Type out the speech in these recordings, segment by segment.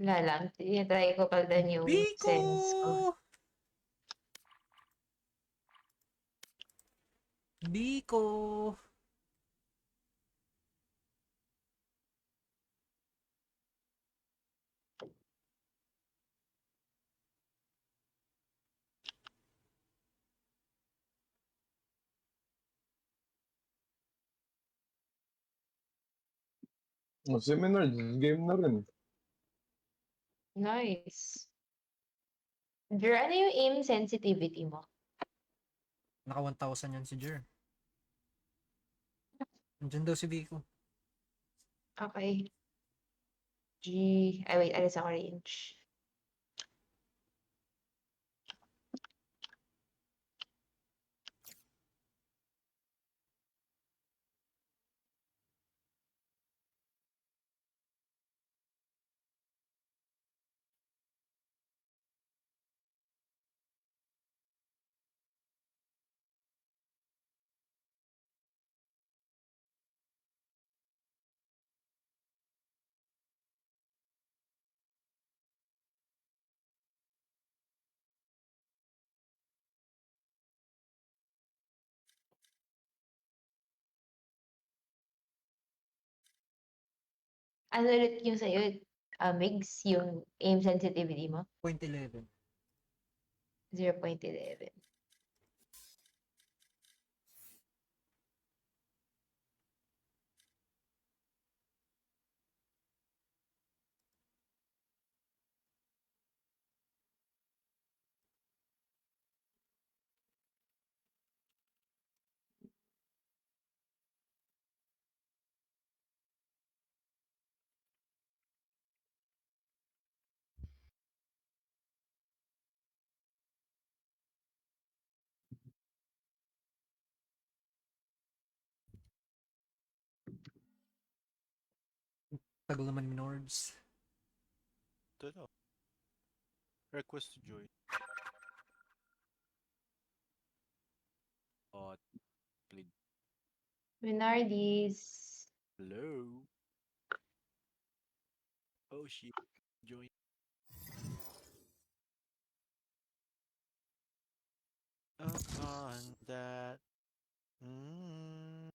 Wala lang, tinatry ko pagdan yung Biko! sense ko. Biko! Seminar, game na rin. Nice. Jer, ano yung aim sensitivity mo? Naka 1,000 yan si Jer. Nandiyan daw si Biko. Okay. G... Ay, wait, alis ako range. Ano ulit yung sa'yo? Migs, yung aim sensitivity mo? 0.11. 0.11. Tagal naman Minords. Ito na. Request to join. Oh, played. Minardis. Hello. Oh shit. Join. On that. Mm.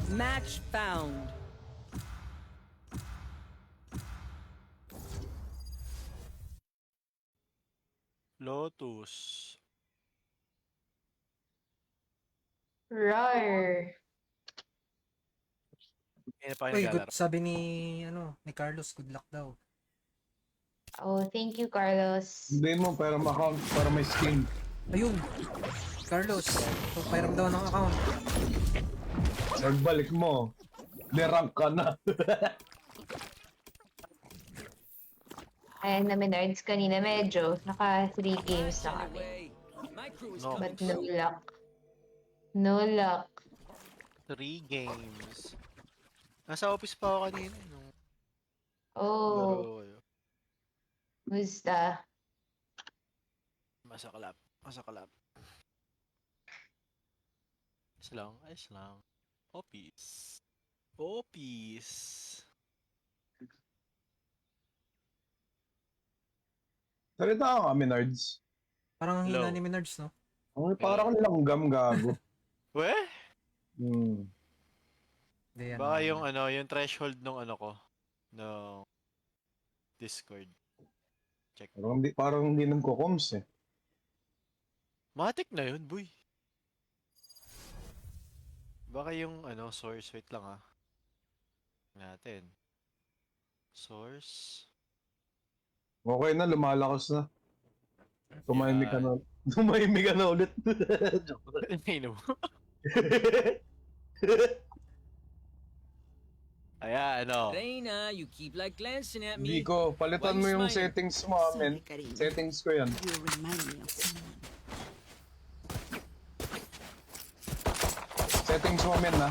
Match found. Lotus. Roar. Kaya pa kayo Uy, naglalaro. sabi ni, ni Carlos, good luck daw. Oh, thank you, Carlos. Hindi mo, para ma-count, para may skin. Ayun! Carlos, pairam daw ng account. Nagbalik mo. Nirank ka na. Ayan na Minards kanina medyo. Naka 3 games na kami. Anyway, my crew is No. coming But no soon. luck. No luck. 3 games. Nasa office pa ako kanina. Nung Oh, laro kayo. musta? Masaklap. Masaklap. Ayos lang. Ayos lang. Office. Office. Salita ka kami, nerds. Parang ang hina Hello. ni Minards, no? Ay, parang nilang gago. Weh? Hmm. Hindi, ano. Baka yung yung threshold nung ko. No Discord. Check. Parang hindi nagko-coms eh. Matik na yun, boy. Baka yung source. Wait lang ah. Natin. Source. Okay na, lumalakas na. Tumahimik ka Yan. na. Tumahimik ka na ulit. Joke lang. Tingnan mo. Ayan, Reina, you keep like glancing at Hindi me. ko, palitan mo Why you yung smiling? settings mo, amin. Sorry, Karina. Settings ko yan. You remind me of someone. Settings mo, men, ha?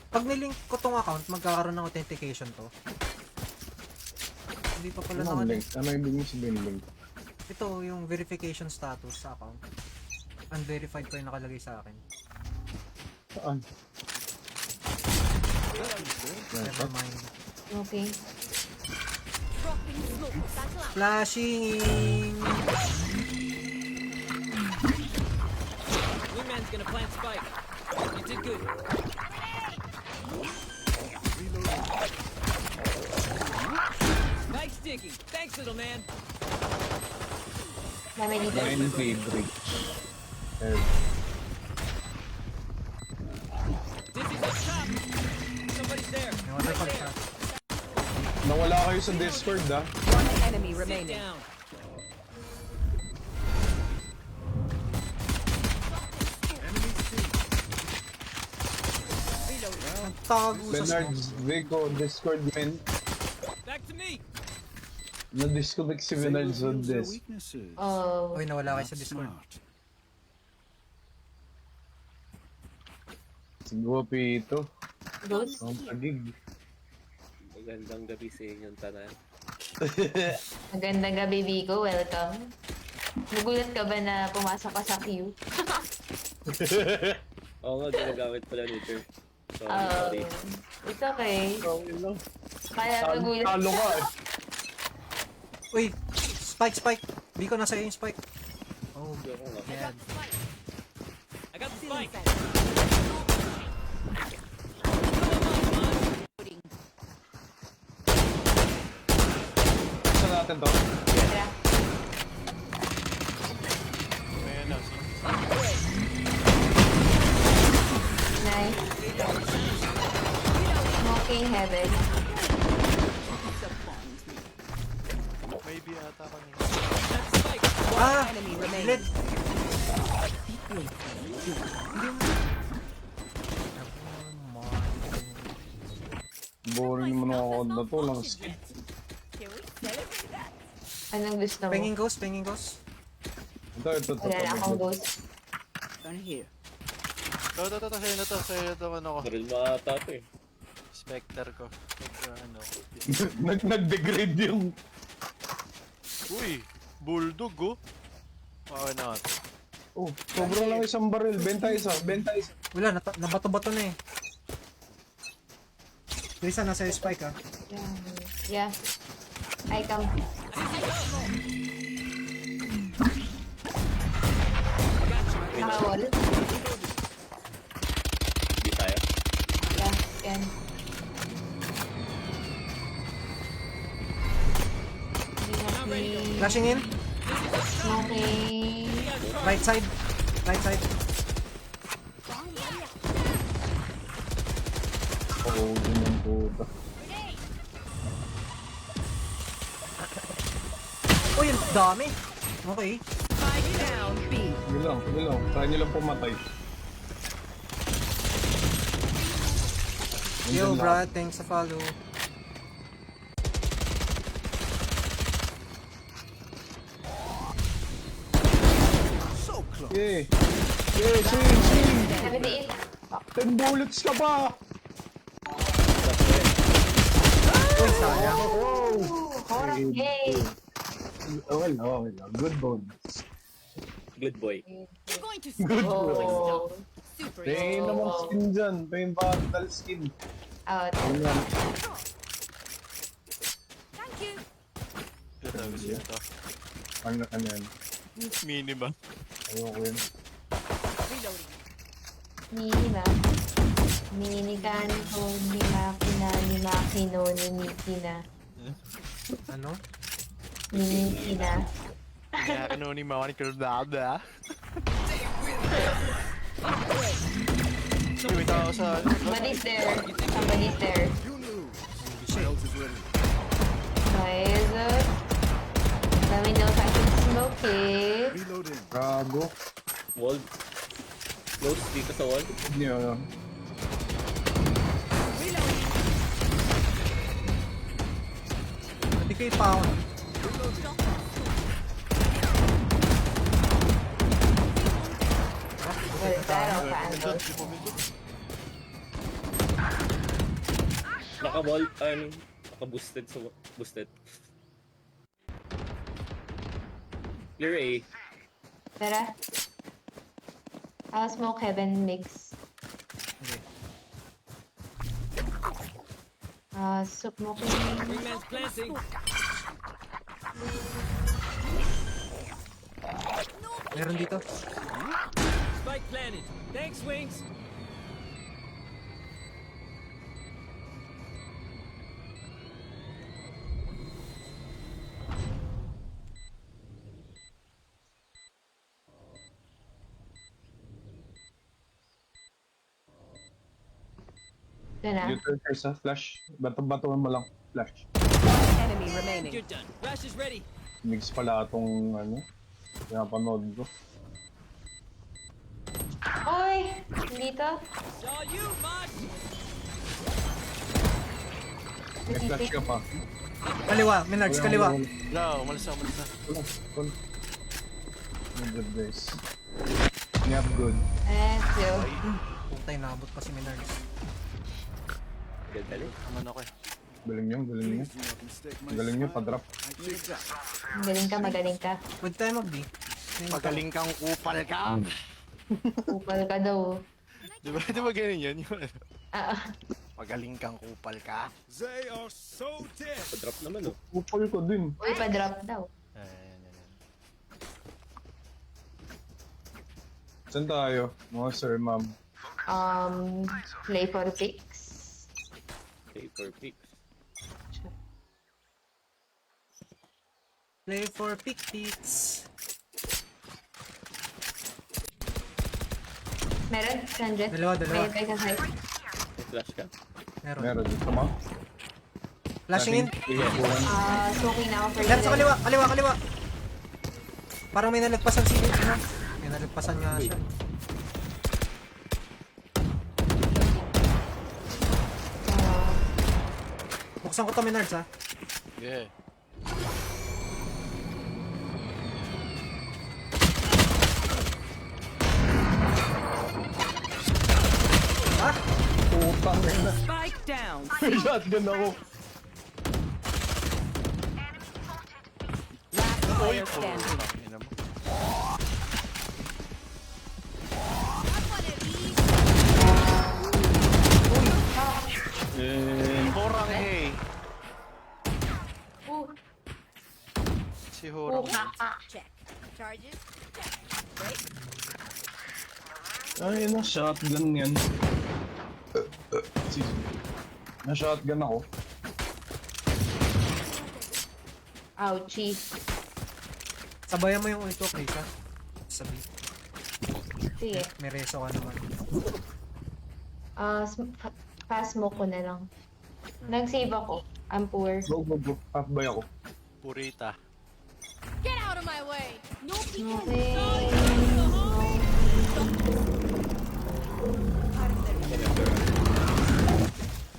Pag nilink ko tong account, magkakaroon ng authentication to. Hindi pa pala Ano na ang link? Ano ibig mo sabihin link? Ito yung verification status sa account. Unverified pa yung nakalagay sa akin. Saan? Never mind. Okay. Flashing! Wingman's gonna plant spike. You did good. Spike sticking. Thanks, little man. Dami dito. 90 break. Dizzy's up top. Somebody's there. May waterfall shot. Nawala kayo sa Discord, ha? One enemy Sit remaining. down. Nagtago sa Bernard, smoke. Vico, Discord, men. Back to me. Na-disconnect si Bernard sa Dis. Oh. Uy, nawala kayo sa Discord. Si Guapi ito. Ghost. Ang pagig. Magandang gabi sa inyong tanan. Magandang gabi, Vico. Welcome. Nagulat ka ba na pumasok ka sa queue? Oo nga, ginagamit pala ni Ter. Sorry, Oh. sorry. It's okay. Sorry lang. Kaya nagulat Talo ka, eh. Uy! Spike, spike! Biko, nasa iyo yung spike. Oh, Hindi ako nga. yeah. I got the spike. Saan natin to? Tara. Ayan na, sige. Nice. Smoking heaven. Maybe ata kanina. That's spike. Ah! Enemy Lit! remaining. Boring mo na ako na to lang. Anong gusto mo? Penging ghost, penging ghost. Ito. Wala na akong ghost. Sa'yo na to, sa'yo na to, ano ko. Baril makata to eh. Spectre ko. Spectre, ano. Nag-degrade yung... Uy! Bulldog, oh. Okay na ito. Oh, sobrang lang isang baril. Benta isa. Wala, nabato-bato na eh. Yung isa, nasa iyo spike ah. Yeah. I come. Nakawall. Hindi tayo. Yeah. Yan. Smoking. Flashing in. Smoking. Right side. Right side. Oo, ganyan puta. Uy, ang dami. Okay. Spike down B. Sige lang. Try nyo lang pumatay. Yo, Nandyan lang. Brad, thanks sa follow. Yeah, sing! 78. 10 bullets ka pa! Uy, sayang. Horror. Yay! Well. Good bone. Good boy. Oh. Pahingin naman skin dyan. Pahingin vandal skin. Out. Ayan. Ito, gusto ito. Ano yan? Mini ba? Ayoko yun. Nina. Mini kanto, ni makina, ni makino, ni mikina. Ano? Ni mikina. Kaya ano ni Mama ni Kardada. Uy, may tao sa... Somebody's there. Somebody's there. Guys, let me know if I can smoke it. Gago. Wall. Close dito sa wall. Hindi ano. Hindi kayo pound. Well, pero candle. Naka-wall, naka-boosted sa boosted. Clear A. Tara. I'll smoke heaven mix. Okay. Smoking. Wingman's planting. Meron dito. Spike planted. Thanks, Wings. Doon na. U-turn first ha, flash. Bato-batuan mo lang. Flash. Enemy remaining. You're done. Rush is ready. Mix pala itong ano. Pinapanood ko. Oy! Dito. Saw you, Mud. May flash ka pa. Kaliwa, Minards, kaliwa. Wala, umalis na, umalis na. Wala. Good guys. Yep, good. Thank you. Puntay, nakabot pa si Minards. Galing. Naman ako eh. Galing nyo, galing nyo. Galing nyo, pa-drop. Magaling ka. Pwede tayo mag-B. Pagaling kang kupal ka! Kupal ka daw. Di ba ganyan yun? Ah, Pagaling kang kupal ka. Pa-drop naman, oh. Upal ko din. uy, pa-drop daw. Ayan. Saan tayo? Mga sir, ma'am. Play for picks. Okay, for picks. Play for pick-picks. Meron? Sanjet? Dalawa. May sa side. May flash ka? Meron. Meron dito, ma'am. Flashing in. Smoking na ako for Left sa kaliwa. Parang may nalagpasan si ano? May nalagpasan nga siya. Buksan ko to, Minards, ha? Yeah. Ha? Putang ina. Spike down. Shotgun ako. Last player standing. Ina mo. Horang hey. Si Horang. Charges. Ay, na-shotgun yan. Excuse me. Na-shotgun ako. Ouchie. Sabayan mo yung ito, Krisa. Sabi. Sige. May reso ka naman. Fast smoke ko na lang. Nag-save ako. I'm poor. Go. Half-buy ako. Purita. Get out of my way. No peeking. Okay.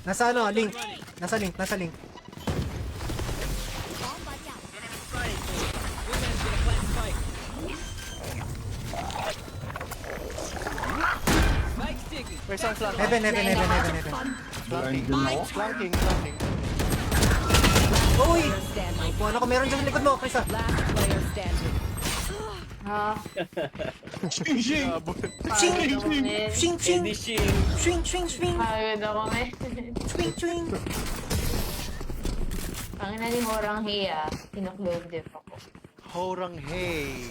Nasa ano? Link. Nasa link. Wingman's gonna plant spike. Spike sticky. Where's ang flank? Heaven. Blind din ako. Flanking. Uy! Standing. Kung ano ko meron dyan sa likod mo, Krisa. Last player standing. Ha? Shing! Shing! Men. Shing! Finishing. Swing! Pagod ako, men. Swing! Pangina ni Horang Hiya. Pinakload dip ako. Horang hey.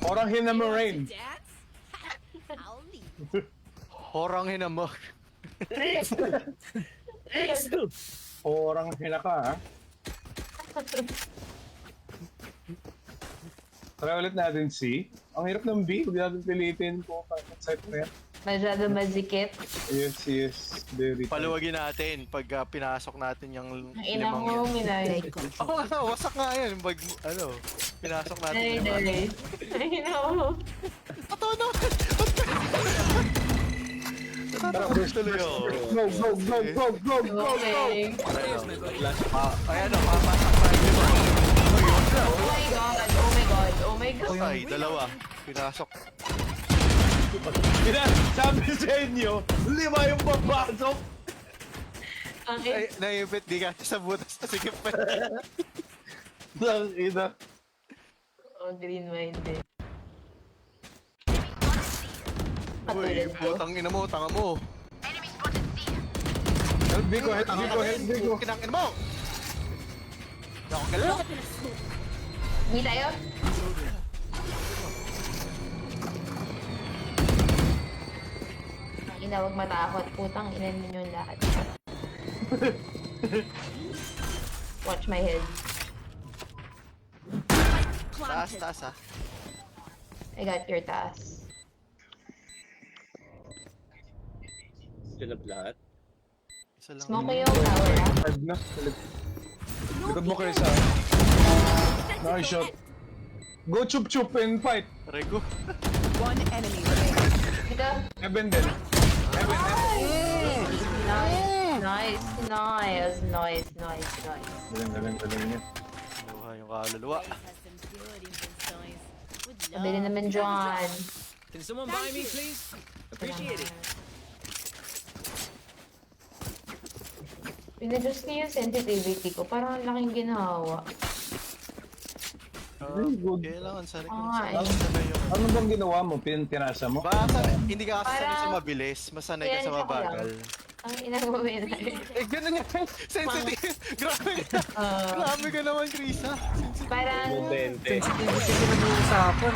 Orang hinamarain. Dance? I'll leave. Horang hinamok. Orang hinaka, ha? Try ulit natin C. Ang hirap ng B. Huwag natin pilitin kung bakit site na yan. Masyado mazikit. Yes. Very tight. Paluwagin natin pag pinasok natin yung Ang ina limang mo, yan. Minay. Oo nga, wasak nga yan. Pag, pinasok natin Dali, yung dali. I know. Tara, burst, Tuloy burst, ako. burst. Go, go, go, go, go, go, go! Okay. There's my buddy. Ayan o, papasok pa rin yun. Oh my god, oh my god, oh my god. Ay, dalawa. Pinasok. Sabi sa inyo, 5 yung papasok! Okay. Ay, naipit. Di ka sa butas. Sige pa. Ina. Oh, green minded. Uy, Katulad ko. putang ina mo, tanga mo. Help Vico, help Vico, help Vico. Kinangin mo! Hindi ako galaw. Hindi tayo? Ang ina, huwag matakot. Putang ina ninyo lahat. Watch my head. Taas, taas ah. I got your task. Sila lahat. Isa lang. Smoke ko yung tower, ah. Hard na. Likod mo kayo sa... Nice shot. Go chup chup and fight. Rego. One enemy remaining. Ito. Heaven din. Heaven din. Nice, nice, nice, nice, nice. Galing niya. Luha yung kaluluwa. Has some good insights. Would Pabili love naman dyan. Can someone buy me, please? Appreciate it. Pinadjust ko yung sensitivity ko. Parang ang laking ginawa. Very good. Kailangan sana kung Ah, saan sana yung... Ano bang ginawa mo? Pinasa mo? Baka hindi ka kasi sanay sa Parang- mabilis. Masanay ka Yan, sa siya ko lang. mabagal. Ang inagawa mo yun. Eh, ganun yan. Sensitive. Grabe ka. Grabe ka naman, Krisa. Parang, Bente. Sensitivity pinag-uusapan.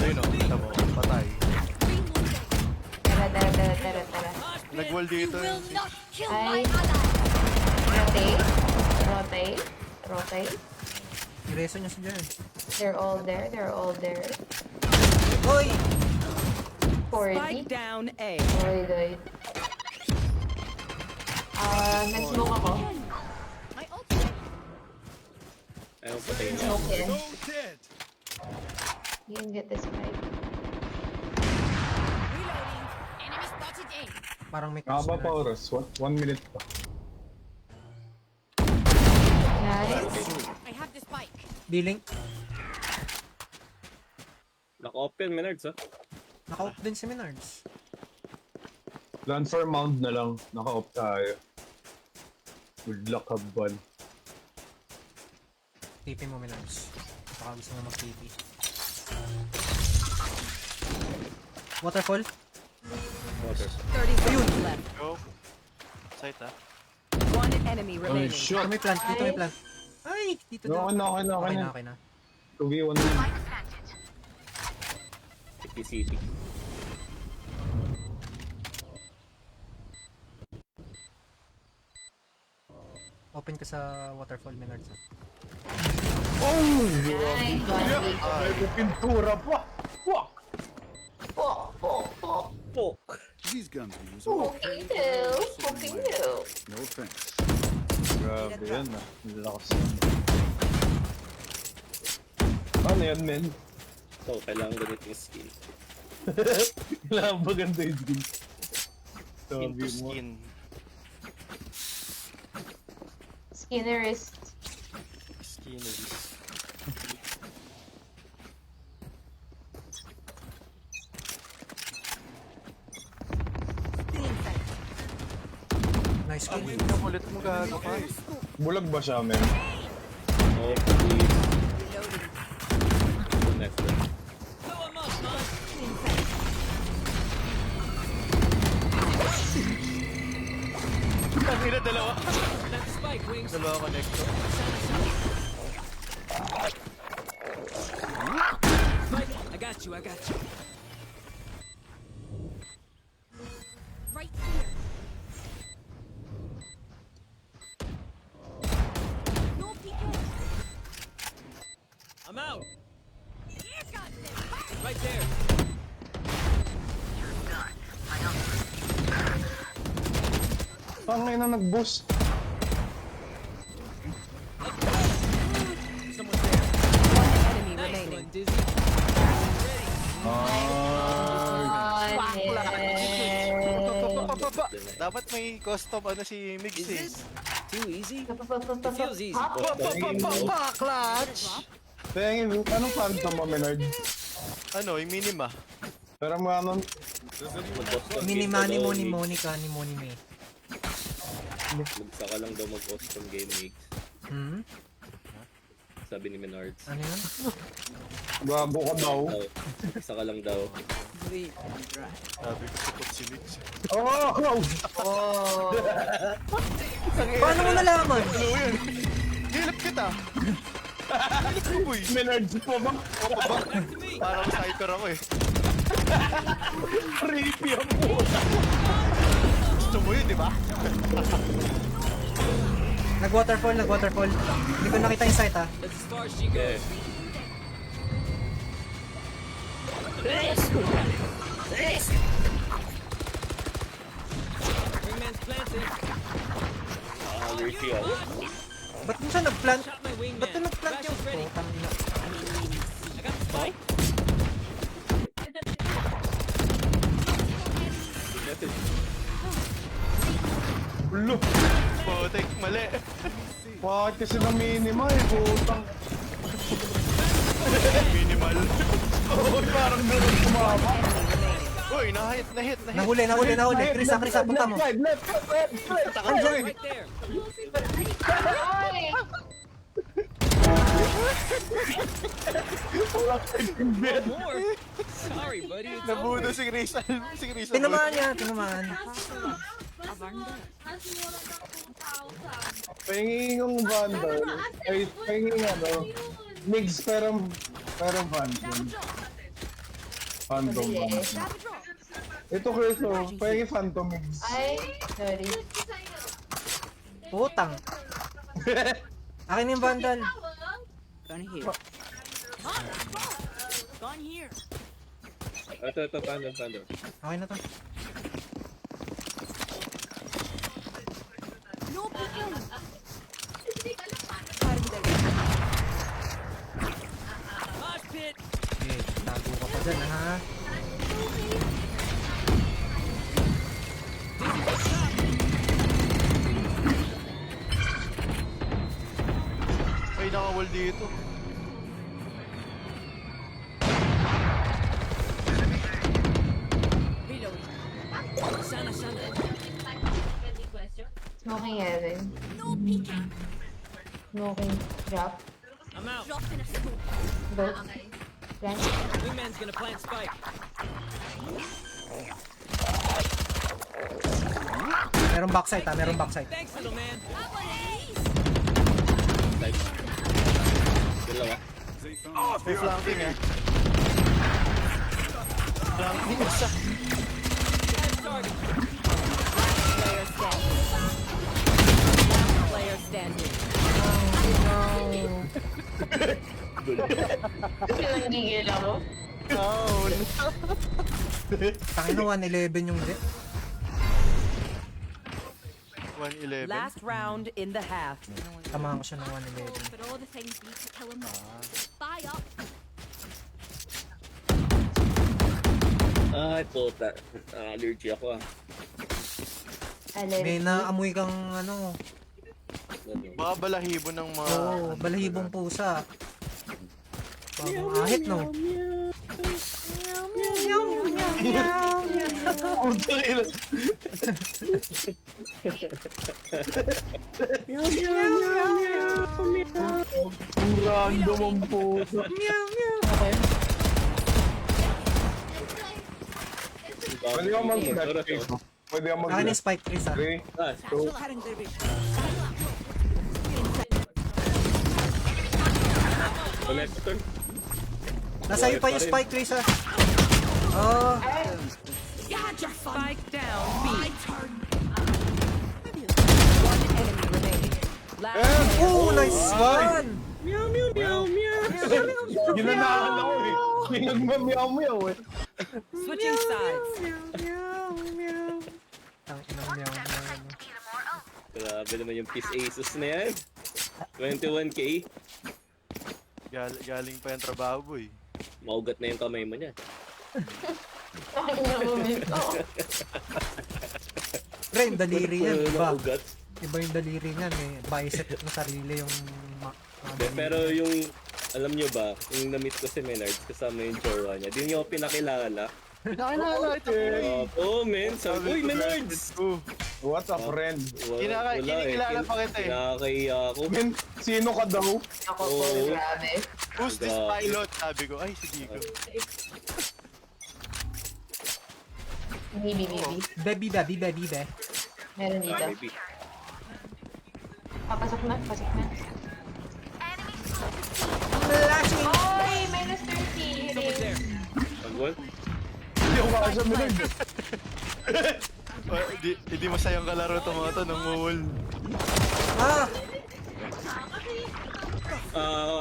Ayun o, kita mo. Patay. tara. Nag-wall dito will eh. not kill Ay. my ally. Rotate. Ireso niya si Jen. They're all there. Hoy! 40. down A. Oy. Nag-smoke ako. My ult. Ayaw patayin niya. Smoke in. You can get this fight. Reloading. Enemy spotted A. Parang may Haba pa oras. 1 minute pa. Nice. I have the spike. Dealing. Naka-open, Menards, ha? Naka-off din si Menards. Plan for mound na lang. Naka-off tayo. Good luck, Habban. TP mo Menards. Baka gusto mo mag-TP. Waterfall. Water. 30 seconds left. Go. Sight ah. One enemy Oh, remaining. shit. Dito may plant. Ay! Dito Okay na. Okay na. 2v1 na. City. Open ka sa waterfall Menards. Nice. Ay, may pintura pa. Fuck! Fuck! These guns we use are Okay, no. no offense. Grabe yan ah. Lakas yan. Ano yan, men? So, kailangan ganit yung skill. Kailangan ba ganda yung skin? Skin to Sabi mo. skin. Skinnerist. Skin is... Nice kill. Ang ulit mo gago ka. Bulag ba siya, men? Oh, please. Next one. Blow 'em up, man. Tangina, dalawa. Plant the spike, Wings. Dalawa connector. Spike. I got you. Right here. No peeking. I'm out. Here comes this. Right there. Tangay na nag-boost. Someone's there. Dizzy. Dapat may custom ano si Mix Is eh. this too easy? It feels easy. Clutch! Tingin, anong phantom mo, Menard? Ano, yung minima. Pero mga ano, Minimani mo ni Monica ni Moni May. Magsaka lang daw mag-custom game mix. Hmm? Sabi ni Menards. Ano yun? gago ka daw. Magsaka lang daw. Sabi ko support si Mix. Oh! Paano mo nalaman? Ano yun? Hilap kita! Hilap ko boy! Menard po ba? Parang cypher ako eh. Creepy ang puta. Gusto mo yun, di ba? Nag-waterfall. Hindi ko nakita yung site, ah. That's as far as she goes. Wingman's planted. Ricky ako. Ba't mo siya nag-plant? Shot my wingman. Ba't ka nag-plant Flash yung is ready. putang ina? I got the spike. Ulo. Putik, mali. Bakit kasi na minima eh, putang. Minimal. Oo, parang ganun kumama. Uy, na-hit. Nahuli. Chris, punta mo. Left side. Right there. More. Sorry, buddy. It's over. Nabudo si Rizal. Tinamaan niya. Pahingin yung vandal. Ay, pahingin ano. Mix pero phantom. Phantom ba? Ito Chris, oh. Pahingin phantom mix. Ay, sorry. Putang. Akin yung vandal. Ito, pando. Okay na to. No peeking. Mosh pit. Okay, tago ka pa dyan, ha? Ay, nakawal dito. Sana. Smoking heaven. No peeking. Smoking drop. I'm out. Drop in a smoke. Both. Plant. Wingman's gonna plant spike. Merong backside, ha? Thanks, little man. Dalawa. May flanking eh. Flanking isa. Target. Player standing. Kasi nanggigil ako. Oh, Takin na 111 yung jet. 111. Last round in the half. Tamahan ko siya ng 111. For all the things we used to kill him. Buy up. Ay, puta. Allergy ako ah. May naamoy kang ano. Baka balahibo ng mga... Oo, balahibong pusa. Bagong ahit, no? Random ang puta. Pwede ka mag-cut Chris. Pwede ka Akin mag-cut. yung spike, Chris, ha? 3, 2, Connector. Nasa iyo pa yung spike, Chris, ha? Oh, Spike down. B. One enemy remaining. Last oh, nice one! ginanahan ako eh. Pinagmamiyaw-miyaw eh. switching sides. Tangina mo meow. Grabe naman yung Peace Asus na yan. 21k. Galing pa yung trabaho boy. Maugat na yung kamay mo niya. Ay, naman ito. Pre, yung daliri yan, Puro iba. naugat. Iba yung daliri niyan eh. Bicep na sarili yung daliri. Pero yung, alam nyo ba, yung na-meet ko si Menards kasama yung jowa niya, di niyo ako pinakilala. Nakilala ito. Oo, men. Sabi ko, uy, Menards! What a friend. Kinikilala pa kita eh. Kinakaiya ako. Men, sino ka daw? Ako po, Oo. grabe. Who's this pilot? Sabi ko, ay si Digo. Bibi, bibi. Baby, be. Meron dito. Baby. Papasok na, pasok na. Flashing! Oy, minus 30. Someone there. Pagwal? Hindi ako makasya minag. Hindi masayang kalaro itong mga to ng wall.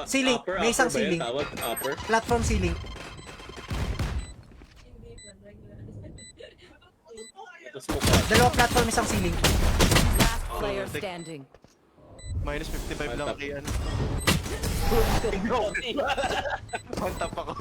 Ceiling. Upper, May isang upper ba yun? ceiling. Tawag, upper. Platform ceiling. Tapos mukha. Dalawang platform, isang ceiling. Last player standing. Minus 55 lang kay ano. On top ako.